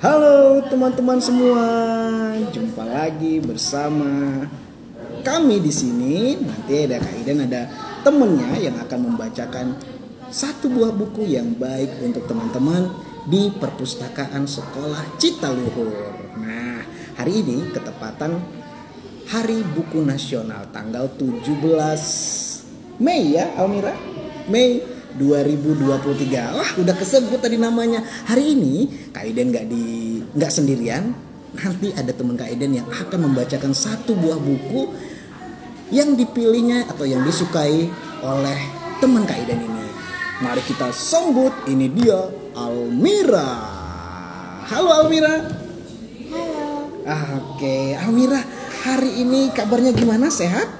Halo teman-teman semua, jumpa lagi bersama kami di sini. Nanti ada Kak Iden, ada temennya yang akan membacakan satu buah buku yang baik untuk teman-teman di perpustakaan sekolah Citaluhur. Nah, hari ini ketepatan Hari Buku Nasional tanggal 17 Mei ya, Almira? Mei 2023. Wah, udah kesebut tadi namanya. Hari ini Kak Iden nggak sendirian. Nanti ada teman Kak Iden yang akan membacakan satu buah buku yang dipilihnya atau yang disukai oleh teman Kak Iden ini. Mari kita sambut, ini dia Almira. Halo Almira. Halo. Oke, Almira, hari ini kabarnya gimana? Sehat?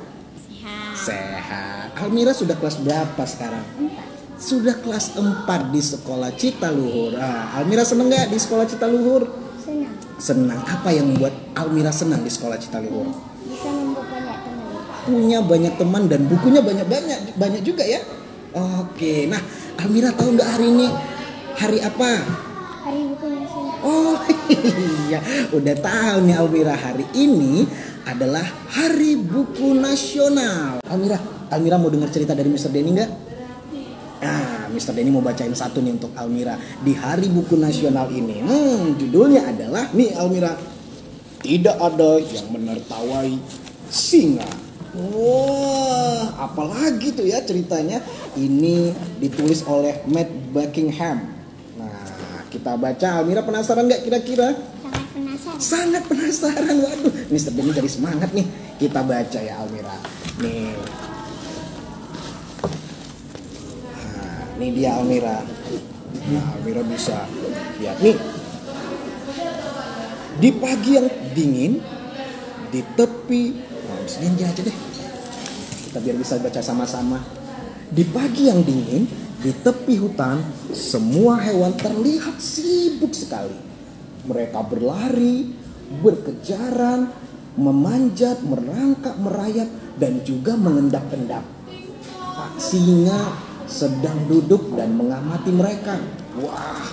Sehat. Almira sudah kelas berapa sekarang? 4. Sudah kelas 4 di sekolah Citaluhur. Almira seneng gak di sekolah Citaluhur? Senang. Senang. Apa yang membuat Almira senang di sekolah Citaluhur? Bisa membuat banyak teman. Punya banyak teman dan bukunya banyak juga ya. Oke, nah Almira tahu nggak hari ini hari apa? Hari Buku Nasional. Oh iya, udah tahu nih Almira, hari ini adalah Hari Buku Nasional. Almira mau dengar cerita dari Mr. Denny nggak? Mr. Denny mau bacain satu nih untuk Almira di Hari Buku Nasional ini. Judulnya adalah nih Almira, tidak ada yang menertawai singa. Wah, apalagi tuh ya ceritanya. Ini ditulis oleh Matt Buckingham. Nah, kita baca. Almira penasaran nggak kira-kira? Sangat penasaran. Sangat penasaran. Waduh, Mr. Denny dari semangat nih. Kita baca ya Almira. Nih. Ini dia Almira. Nah, Almira bisa lihat nih. Di pagi yang dingin, di tepi, sini aja deh. Kita biar bisa baca sama-sama. Di pagi yang dingin, di tepi hutan, semua hewan terlihat sibuk sekali. Mereka berlari, berkejaran, memanjat, merangkak, merayap, dan juga mengendap-endap. Pak Singa sedang duduk dan mengamati mereka. Wah,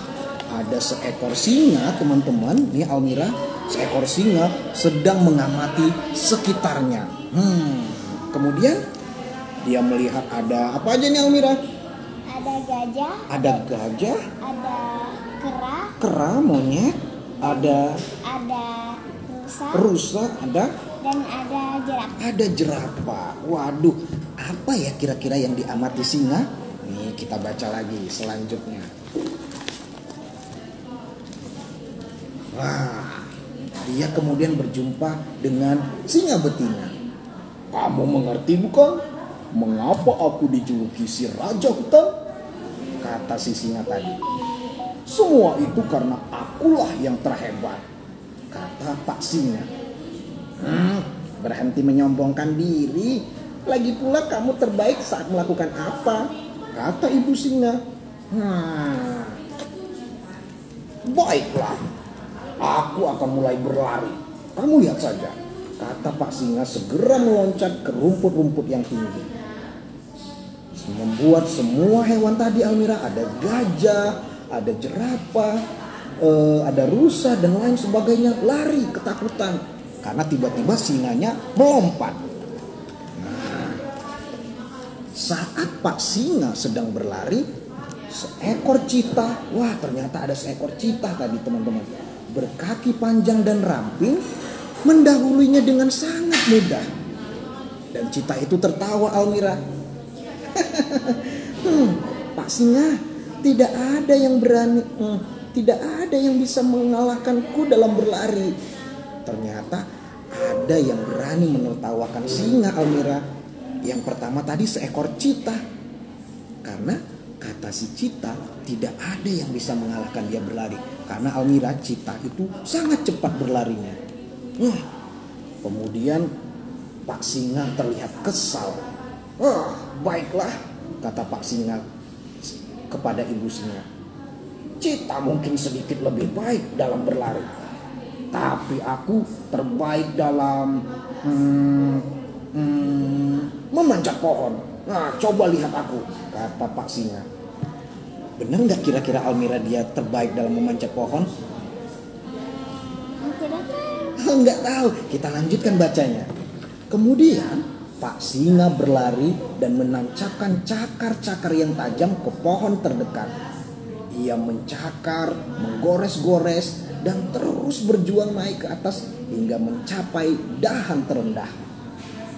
ada seekor singa teman-teman. Nih Almira, seekor singa sedang mengamati sekitarnya. Kemudian dia melihat ada apa aja nih Almira? Ada gajah. Ada gajah. Ada Kera, monyet. Ada rusa. ada. Dan ada jerapah. Ada jerapah. Waduh, apa ya kira-kira yang diamati singa? Nih kita baca lagi selanjutnya. Wah, dia kemudian berjumpa dengan singa betina. Kamu mengerti bukan? Mengapa aku dijuluki si raja hutan? Kata si singa tadi. Semua itu karena akulah yang terhebat, kata Pak Singa. Berhenti menyombongkan diri. Lagi pula kamu terbaik saat melakukan apa? Kata ibu singa. Baiklah, aku akan mulai berlari. Kamu lihat saja, kata Pak Singa segera meloncat ke rumput-rumput yang tinggi. Membuat semua hewan tadi Almira, ada gajah, ada jerapah, ada rusa dan lain sebagainya lari ketakutan karena tiba-tiba singanya melompat. Saat Pak Singa sedang berlari, seekor citah, wah ternyata ada seekor citah tadi teman-teman, berkaki panjang dan ramping, mendahulunya dengan sangat mudah. Dan citah itu tertawa Almira. Pak Singa, tidak ada yang berani, tidak ada yang bisa mengalahkanku dalam berlari. Ternyata ada yang berani menertawakan singa Almira. Yang pertama tadi seekor citah. Karena kata si citah, tidak ada yang bisa mengalahkan dia berlari. Karena Almira, citah itu sangat cepat berlarinya. Kemudian Pak Singa terlihat kesal. Baiklah, kata Pak Singa kepada ibu singa. Citah mungkin sedikit lebih baik dalam berlari, tapi aku terbaik dalam memanjat pohon. Nah, coba lihat aku, kata Pak Singa. Benar nggak kira-kira Almira dia terbaik dalam memanjat pohon? Tidak tahu. Nggak tahu. Kita lanjutkan bacanya. Kemudian Pak Singa berlari dan menancapkan cakar-cakar yang tajam ke pohon terdekat. Ia mencakar, menggores-gores, dan terus berjuang naik ke atas hingga mencapai dahan terendah.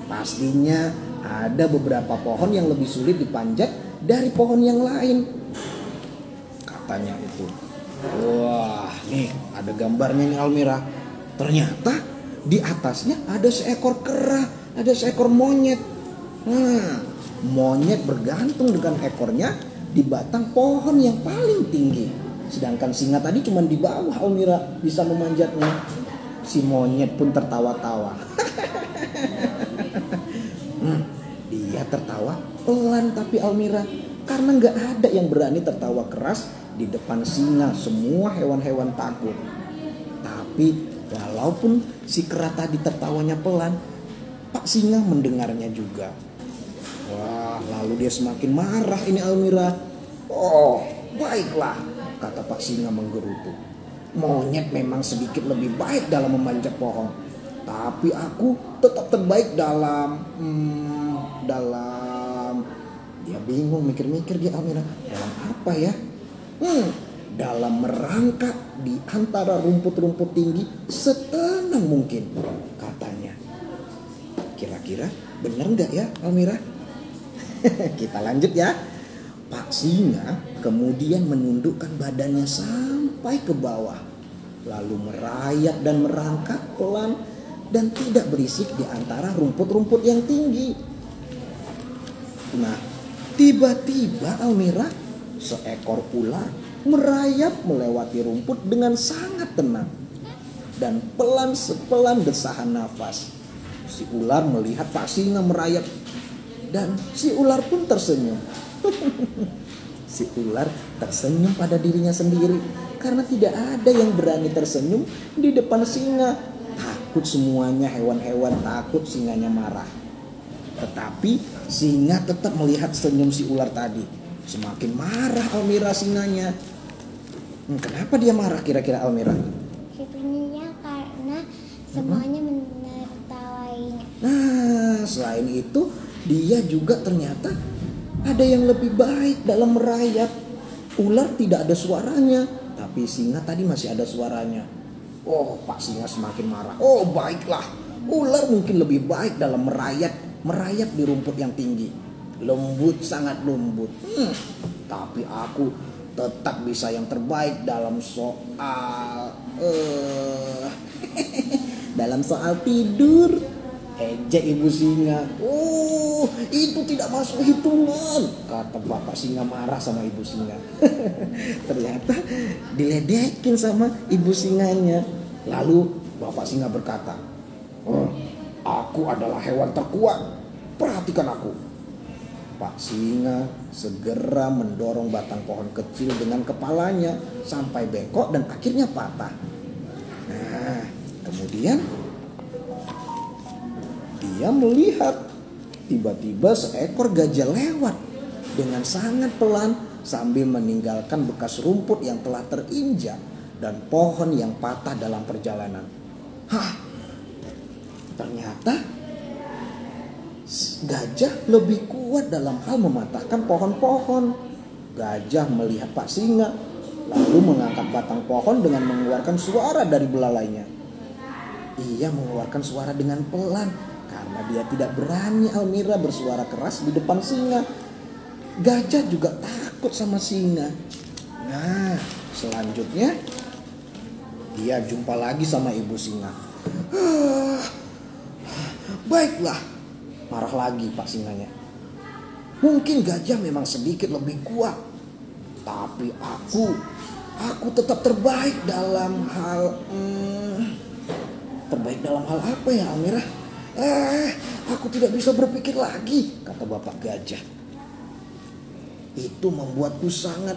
Pastinya ada beberapa pohon yang lebih sulit dipanjat dari pohon yang lain, katanya itu. Wah, nih ada gambarnya nih Almira. Ternyata di atasnya ada seekor kera, ada seekor monyet. Nah, monyet bergantung dengan ekornya di batang pohon yang paling tinggi. Sedangkan singa tadi cuma di bawah Almira bisa memanjatnya. Si monyet pun tertawa-tawa. Dia tertawa pelan tapi Almira, karena nggak ada yang berani tertawa keras di depan singa. Semua hewan-hewan takut. Tapi walaupun si kera tadi tertawanya pelan, Pak Singa mendengarnya juga. Wah, lalu dia semakin marah ini Almira. Oh, baiklah, kata Pak Singa menggerutu. Monyet memang sedikit lebih baik dalam memanjat pohon, tapi aku tetap terbaik dalam dia bingung mikir-mikir dia Almira. Dalam apa ya? Dalam merangkak di antara rumput-rumput tinggi setenang mungkin, katanya. Kira-kira benar nggak ya Almira? Kita lanjut ya. Pak Singa kemudian menundukkan badannya sampai ke bawah, lalu merayap dan merangkak pelan dan tidak berisik di antara rumput-rumput yang tinggi. Nah, tiba-tiba Almira, seekor ular merayap melewati rumput dengan sangat tenang dan pelan sepelan desahan nafas. Si ular melihat Pak Singa merayap dan si ular pun tersenyum. Si ular tersenyum pada dirinya sendiri karena tidak ada yang berani tersenyum di depan singa. Takut semuanya, hewan-hewan takut singanya marah. Tetapi singa tetap melihat senyum si ular tadi. Semakin marah Almira singanya. Kenapa dia marah kira-kira Almira? Sebenarnya karena semuanya menertawainya. Nah, selain itu dia juga ternyata ada yang lebih baik dalam merayap. Ular tidak ada suaranya, tapi singa tadi masih ada suaranya. Oh, Pak Singa semakin marah. Oh, baiklah, ular mungkin lebih baik dalam merayap di rumput yang tinggi. Lembut, sangat lembut. Tapi aku tetap bisa yang terbaik dalam soal dalam soal tidur. Ejek ibu singa. Oh, itu tidak masuk hitungan, kata bapak singa marah sama ibu singa. Ternyata diledekin sama ibu singanya. Lalu bapak singa berkata, aku adalah hewan terkuat, perhatikan aku. Pak Singa segera mendorong batang pohon kecil dengan kepalanya sampai bengkok dan akhirnya patah. Nah, kemudian dia melihat tiba-tiba seekor gajah lewat dengan sangat pelan sambil meninggalkan bekas rumput yang telah terinjak dan pohon yang patah dalam perjalanan. Ternyata gajah lebih kuat dalam hal mematahkan pohon-pohon. Gajah melihat Pak Singa lalu mengangkat batang pohon dengan mengeluarkan suara dari belalainya. Ia mengeluarkan suara dengan pelan karena dia tidak berani Almira bersuara keras di depan singa. Gajah juga takut sama singa. Nah, selanjutnya dia jumpa lagi sama ibu singa. Baiklah, marah lagi Pak Singanya. Mungkin gajah memang sedikit lebih kuat, tapi aku tetap terbaik dalam hal apa ya Almira? Aku tidak bisa berpikir lagi, kata bapak gajah. Itu membuatku sangat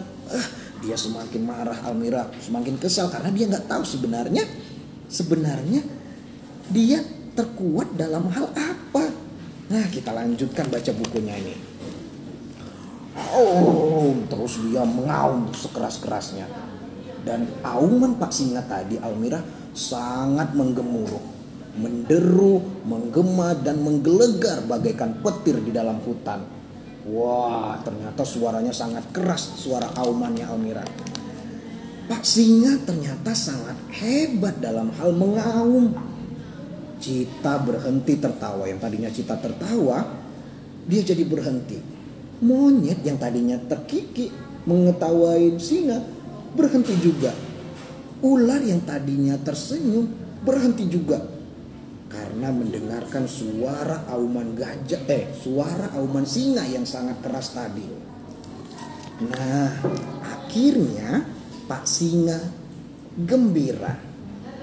dia semakin marah Almira, semakin kesal karena dia nggak tahu sebenarnya dia terkuat dalam hal apa. Nah, kita lanjutkan baca bukunya ini. Terus dia mengaum sekeras-kerasnya. Dan auman Pak Singa tadi, Almira, sangat menggemuruh, menderu, menggema dan menggelegar bagaikan petir di dalam hutan. Wah, ternyata suaranya sangat keras, suara aumannya Almira. Pak Singa ternyata sangat hebat dalam hal mengaum. Cita berhenti tertawa. Yang tadinya Cita tertawa, dia jadi berhenti. Monyet yang tadinya terkikik mengetawain singa berhenti juga. Ular yang tadinya tersenyum berhenti juga. Karena mendengarkan suara auman suara auman singa yang sangat keras tadi. Nah, akhirnya Pak Singa gembira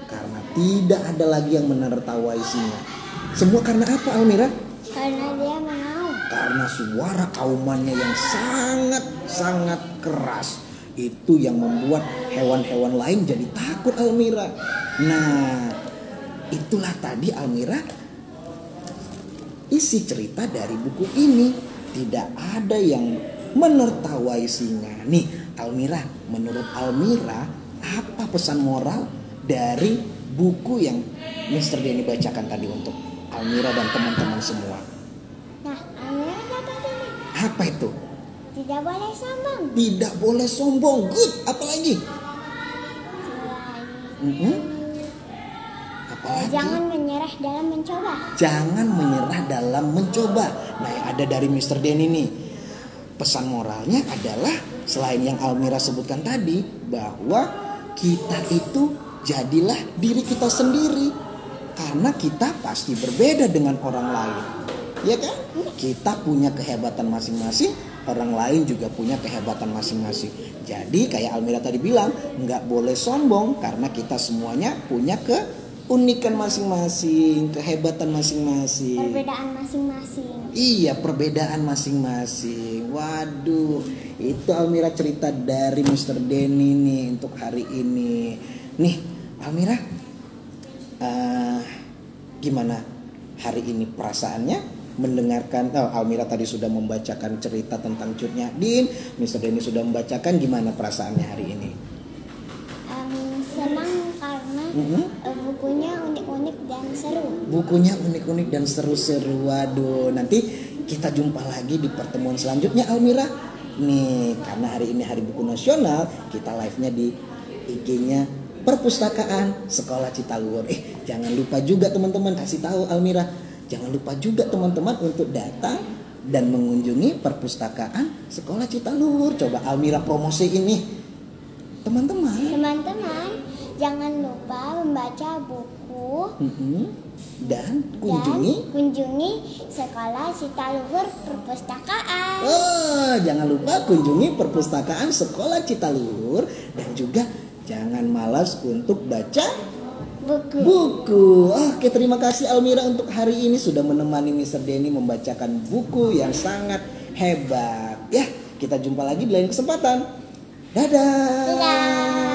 karena tidak ada lagi yang menertawai singa. Semua karena apa, Almira? Karena dia mengaum. Karena suara aumannya yang sangat keras. Itu yang membuat hewan-hewan lain jadi takut, Almira. Nah, itulah tadi, Almira, isi cerita dari buku ini. Tidak ada yang menertawai singa. Nih, Almira, menurut Almira, apa pesan moral dari buku yang Mr. Denny bacakan tadi untuk Almira dan teman-teman semua? Nah, Almira dapat ini. Apa itu? Tidak boleh sombong. Tidak boleh sombong. Good. Apalagi? Apalagi? Jangan menyerah dalam mencoba. Jangan menyerah dalam mencoba. Nah, yang ada dari Mr. Denny nih, pesan moralnya adalah selain yang Almira sebutkan tadi, bahwa kita itu jadilah diri kita sendiri. Karena kita pasti berbeda dengan orang lain. Ya kan? Kita punya kehebatan masing-masing, orang lain juga punya kehebatan masing-masing. Jadi kayak Almira tadi bilang, nggak boleh sombong karena kita semuanya punya keunikan masing-masing, kehebatan masing-masing. Perbedaan masing-masing. Iya, perbedaan masing-masing. Waduh, itu Almira cerita dari Mr. Denny nih untuk hari ini. Nih, Almira, gimana hari ini perasaannya? Mendengarkan, Almira tadi sudah membacakan cerita tentang Cut Nyak-Din, Mr. Denny sudah membacakan, gimana perasaannya hari ini? Senang karena bukunya unik-unik dan seru. Bukunya unik-unik dan seru-seru. Waduh, nanti kita jumpa lagi di pertemuan selanjutnya, Almira. Nih, karena hari ini Hari Buku Nasional, kita live-nya di IG-nya Perpustakaan Sekolah Citaluhur. Jangan lupa juga teman-teman, kasih tahu Almira. Jangan lupa juga teman-teman untuk datang dan mengunjungi Perpustakaan Sekolah Citaluhur. Coba Almira promosi ini. Teman-teman, jangan lupa membaca buku dan kunjungi Sekolah Citaluhur Perpustakaan. Jangan lupa kunjungi Perpustakaan Sekolah Citaluhur dan juga jangan malas untuk baca buku. Oke, terima kasih Almira untuk hari ini sudah menemani Mr. Denny membacakan buku yang sangat hebat. Ya, kita jumpa lagi di lain kesempatan. Dadah.